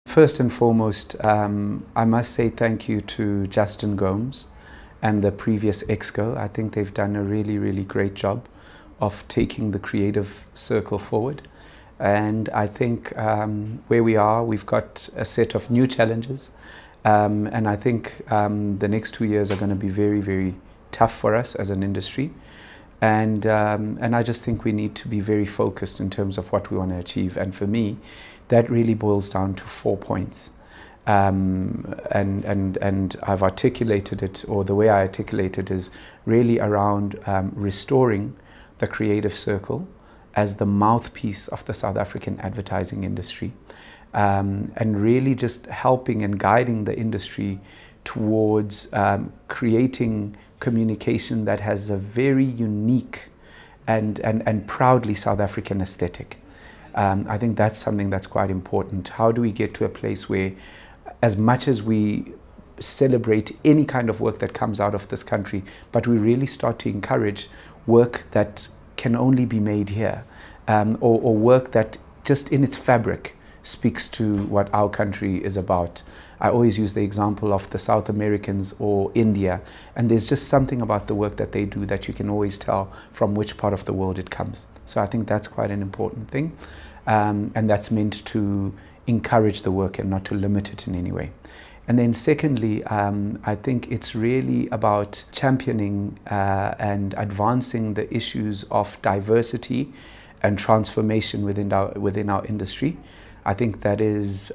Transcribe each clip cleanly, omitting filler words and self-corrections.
First and foremost, I must say thank you to Justin Gomes and the previous Exco. I think they've done a really, really great job of taking the creative circle forward. And I think where we are, we've got a set of new challenges. And I think the next 2 years are going to be very, very tough for us as an industry. And I just think we need to be very focused in terms of what we want to achieve. And for me, that really boils down to 4 points. And I've articulated it, or the way I articulate it is really around restoring the creative circle as the mouthpiece of the South African advertising industry. And really just helping and guiding the industry towards creating communication that has a very unique and proudly South African aesthetic. I think that's something that's quite important. How do we get to a place where, as much as we celebrate any kind of work that comes out of this country, but we really start to encourage work that can only be made here, or work that just in its fabric speaks to what our country is about. I always use the example of the South Americans or India, and there's just something about the work that they do that you can always tell from which part of the world it comes. So I think that's quite an important thing, and that's meant to encourage the work and not to limit it in any way. And then secondly, I think it's really about championing and advancing the issues of diversity and transformation within our industry. I think that is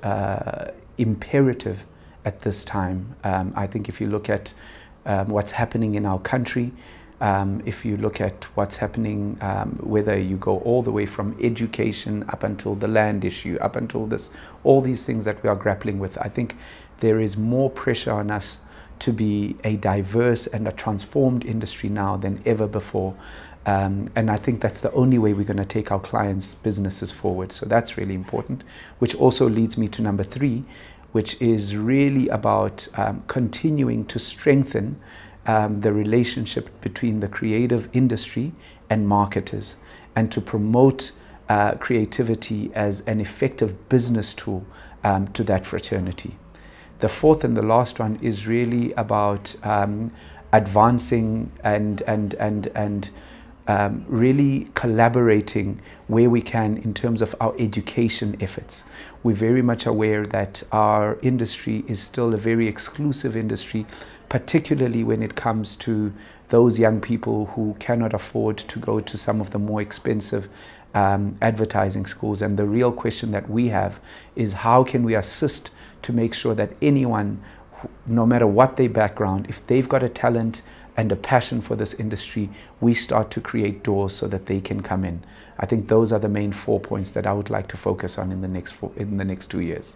imperative at this time. I think if you look at what's happening in our country, if you look at what's happening, whether you go all the way from education up until the land issue, up until all these things that we are grappling with, I think there is more pressure on us to be a diverse and a transformed industry now than ever before. And I think that's the only way we're going to take our clients' businesses forward. So that's really important, which also leads me to number 3, which is really about continuing to strengthen the relationship between the creative industry and marketers, and to promote creativity as an effective business tool to that fraternity. The fourth and the last one is really about advancing and really collaborating where we can in terms of our education efforts. We're very much aware that our industry is still a very exclusive industry, particularly when it comes to those young people who cannot afford to go to some of the more expensive advertising schools. And the real question that we have is, how can we assist to make sure that anyone, no matter what their background, if they've got a talent and a passion for this industry, we start to create doors so that they can come in. I think those are the main 4 points that I would like to focus on in the next 2 years.